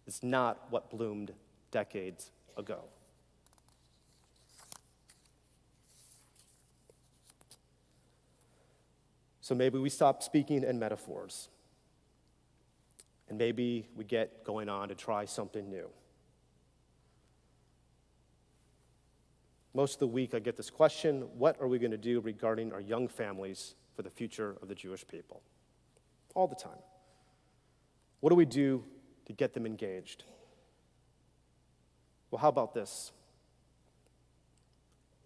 is not what bloomed decades ago. So maybe we stop speaking in metaphors, and maybe we get going on to try something new. Most of the week I get this question: what are we going to do regarding our young families for the future of the Jewish people? All the time. What do we do to get them engaged? Well, how about this?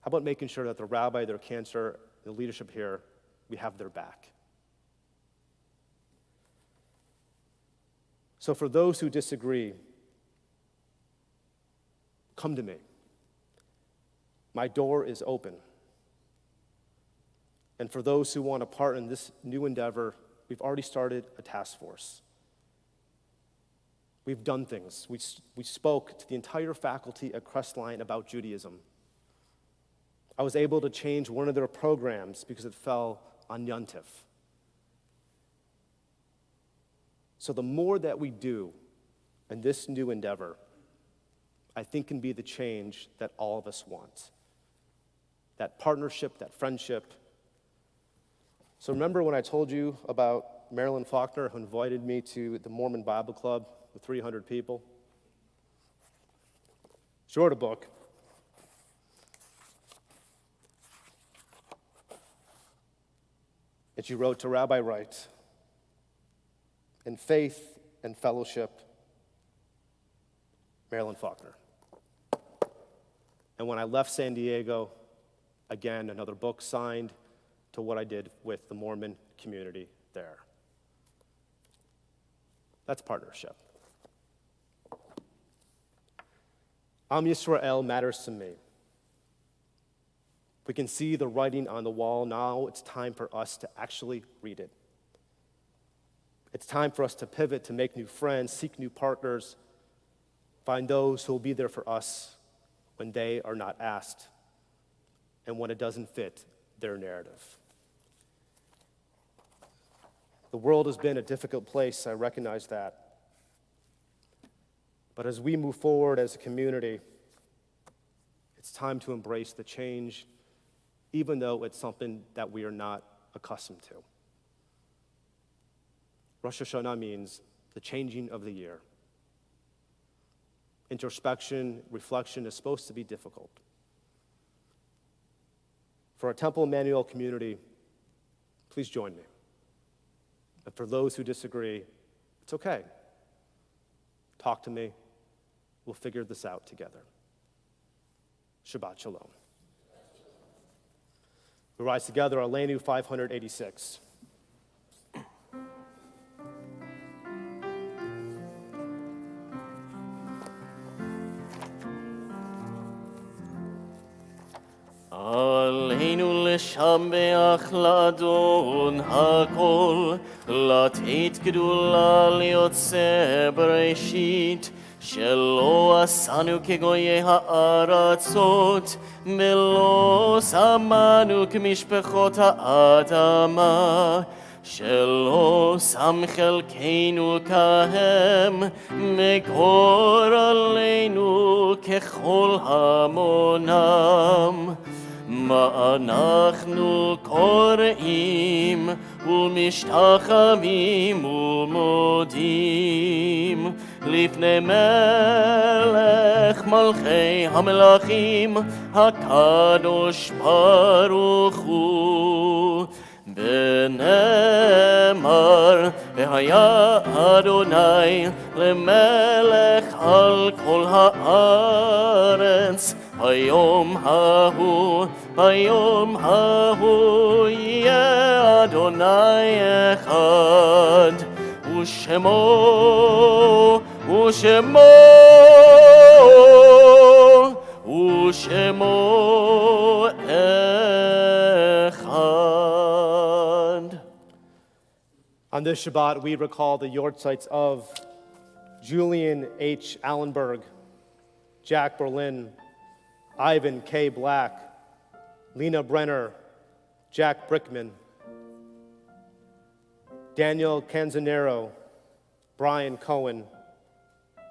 How about making sure that the rabbi, their cancer, the leadership here, we have their back? So for those who disagree, come to me. My door is open. And for those who want to part in this new endeavor, we've already started a task force. We've done things. We spoke to the entire faculty at Crestline about Judaism. I was able to change one of their programs because it fell on Yontif. So the more that we do in this new endeavor, I think can be the change that all of us want. That partnership, that friendship. So remember when I told you about Marilyn Faulkner, who invited me to the Mormon Bible Club with 300 people? She wrote a book. And she wrote to Rabbi Wright, in faith and fellowship, Marilyn Faulkner. And when I left San Diego, again, another book signed to what I did with the Mormon community there. That's partnership. Am Yisrael matters to me. We can see the writing on the wall. Now it's time for us to actually read it. It's time for us to pivot, to make new friends, seek new partners, find those who will be there for us when they are not asked and when it doesn't fit their narrative. The world has been a difficult place, I recognize that. But as we move forward as a community, it's time to embrace the change, even though it's something that we are not accustomed to. Rosh Hashanah means the changing of the year. Introspection, reflection is supposed to be difficult. For our Temple Emanu-El community, please join me. And for those who disagree, it's okay. Talk to me. We'll figure this out together. Shabbat Shalom. We rise together, Alenu 586. עלינו לשבח לאדון הכל, לתת גדולה ליוצא בראשית, שלא עשנו כגויי הארצות, ולא שמנו כמשפחות האדמה, שלא שם חלקנו כהם, מקור עלינו ככל המונם. מה אנחנו קוראים ומשתחווים ומודים לפני מלך מלכי המלכים הקדוש ברוך הוא. ונאמר והיה אדוני למלך על כל הארץ ביום ההוא יהיה אדוני אחד ושמו אחד. On this Shabbat, we recall the yortzites of Julian H. Allenberg, Jack Berlin, Ivan K. Black, Lena Brenner, Jack Brickman, Daniel Canzanero, Brian Cohen,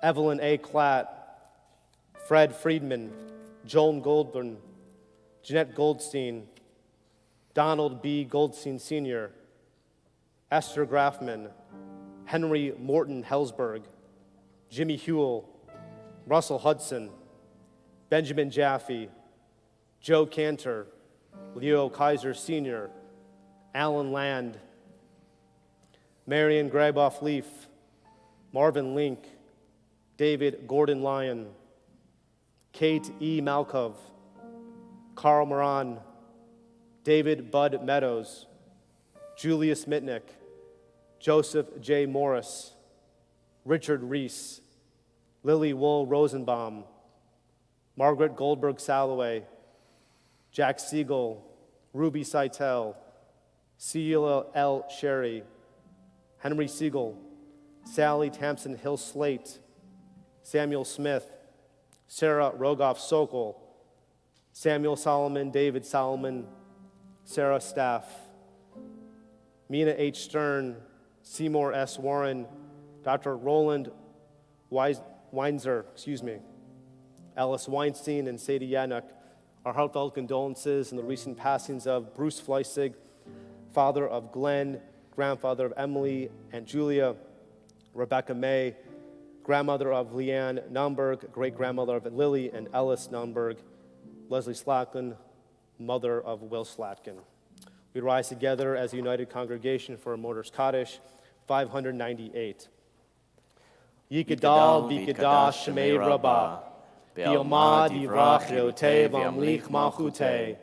Evelyn A. Klatt, Fred Friedman, Joan Goldburn, Jeanette Goldstein, Donald B. Goldstein Sr., Esther Grafman, Henry Morton Hellsberg, Jimmy Hewell, Russell Hudson, Benjamin Jaffe, Joe Cantor, Leo Kaiser Sr., Alan Land, Marion Graboff Leaf, Marvin Link, David Gordon Lyon, Kate E. Malkov, Carl Moran, David Bud Meadows, Julius Mitnick, Joseph J. Morris, Richard Reese, Lily Wool Rosenbaum, Margaret Goldberg Salloway, Jack Siegel, Ruby Seitel, Celia L. Sherry, Henry Siegel, Sally Tampson Hill Slate, Samuel Smith, Sarah Rogoff Sokol, Samuel Solomon, David Solomon, Sarah Staff, Mina H. Stern, Seymour S. Warren, Dr. Roland Weinzer, Alice Weinstein and Sadie Yanuk. Our heartfelt condolences in the recent passings of Bruce Fleissig, father of Glenn, grandfather of Emily and Julia, Rebecca May, grandmother of Leanne Naumberg, great-grandmother of Lily and Ellis Naumberg, Leslie Slatkin, mother of Will Slatkin. We rise together as a united congregation for a Mortar's Kaddish, 598. Yikadal v'kadash shemei rabbah, Biomad yivrach reotei v'amlich malchutei,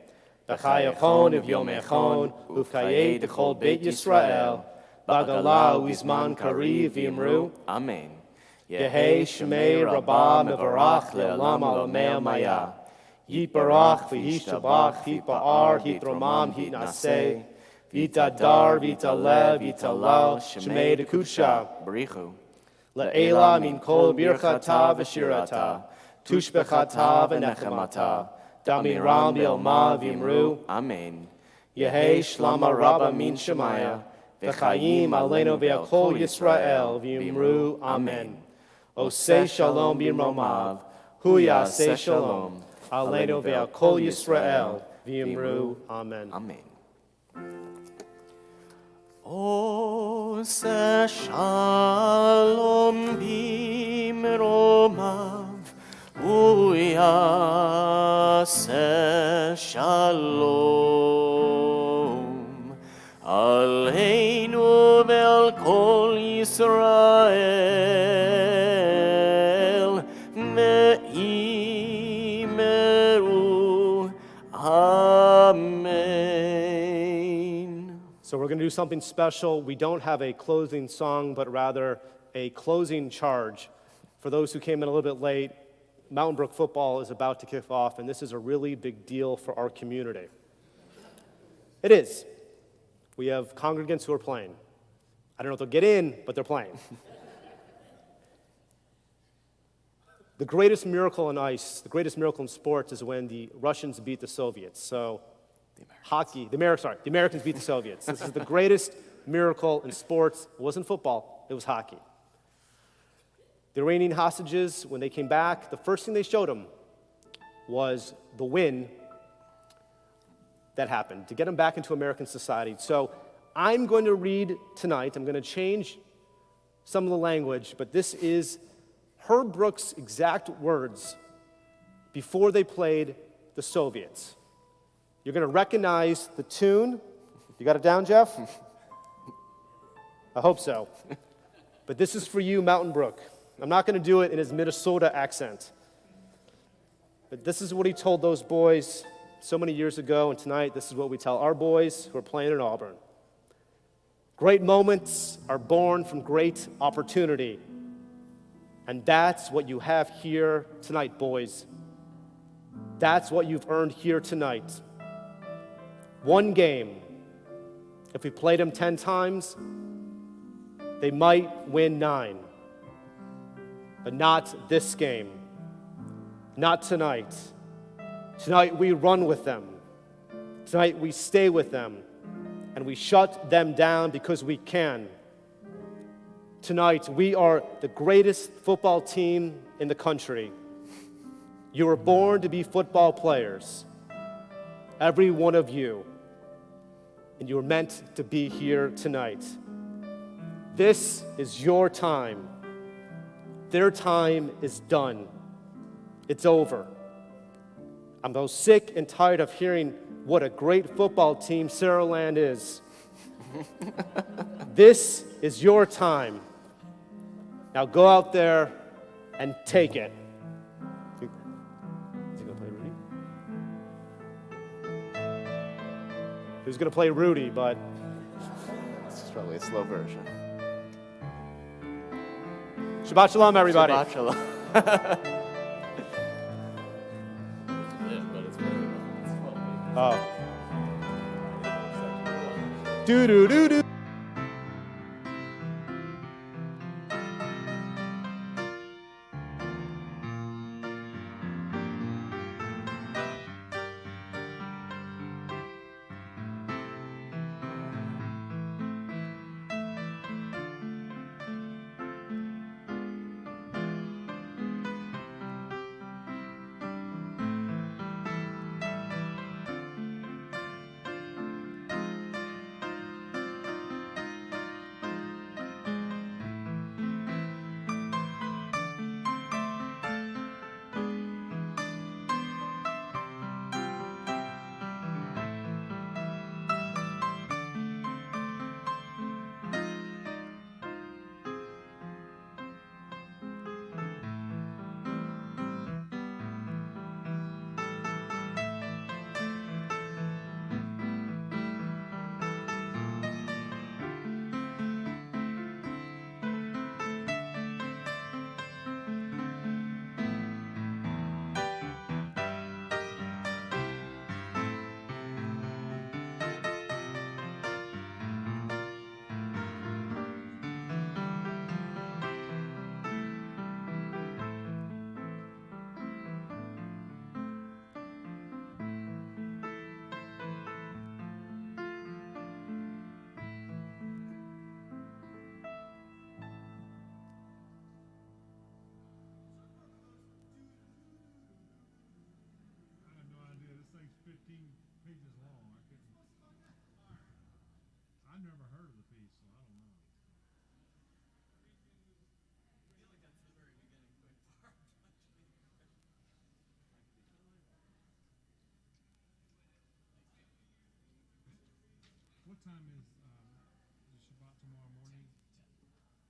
B'chayachon v'yomechon, ufkayei d'chol beit Yisrael, Bagala u'izman kariv v'imru, Amen. Yehei shemei rabbah mevarach le'olam alamei maya, Yitbarach v'yishtabach, Yitba'ar, Yitromam, Yitnaseh, Yitadar, Yitalev, Yitalal, Shemei Dekusha, Barichu. Le'ela min kol birchata v'shirata, Tushbechata v'nechemata, Damiram bi'oma v'imru, Amen. Yehei shlama rabba min shemaya, V'chayim aleinu v'yakol Yisrael v'imru, Amen. Oseh shalom b'imromav, Hu yaseh shalom, Aleinu v'yakol Yisrael v'imru, Amen. Amen. Ose shalom bimromav, uyase shalom, aleinu ve'al kol Yisrael, me'imeru, amen. So we're going to do something special. We don't have a closing song, but rather a closing charge. For those who came in a little bit late, Mountain Brook football is about to kick off, and this is a really big deal for our community. It is. We have congregants who are playing. I don't know if they'll get in, but they're playing. The greatest miracle in ice, the greatest miracle in sports is when the Russians beat the Soviets. So the Americans beat the Soviets. This is the greatest miracle in sports. It wasn't football, it was hockey. The Iranian hostages, when they came back, the first thing they showed them was the win that happened, to get them back into American society. So I'm going to read tonight, I'm going to change some of the language, but this is Herb Brooks' exact words before they played the Soviets. You're going to recognize the tune. You got it down, Jeff? I hope so. But this is for you, Mountain Brook. I'm not going to do it in his Minnesota accent. But this is what he told those boys so many years ago, and tonight this is what we tell our boys who are playing in Auburn. Great moments are born from great opportunity. And that's what you have here tonight, boys. That's what you've earned here tonight. One game. If we played them 10 times, they might win 9. But not this game. Not tonight. Tonight we run with them. Tonight we stay with them. And we shut them down because we can. Tonight, we are the greatest football team in the country. You were born to be football players, every one of you, and you were meant to be here tonight. This is your time. Their time is done. It's over. I'm though sick and tired of hearing what a great football team Saraland is. This is your time. Now go out there and take it. Is he gonna play Rudy? He was gonna play Rudy, but This is probably a slow version. Shabbat Shalom, everybody. Shabbat Shalom. Yeah, but it's very long. Do do do do. I have no idea. This thing's 15 pages long. I've never heard of the piece, so I don't know. What time is the Shabbat tomorrow morning?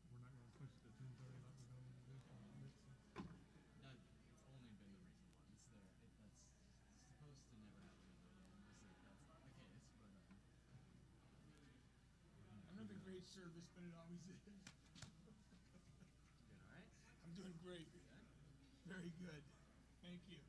We're not going to push it to 10:30 like we're going to do for mitzvah. It's only been the recent ones. That's supposed to never happen again. That's not the case, but Another great service, but it always is. all right. I'm doing great. Very good. Thank you.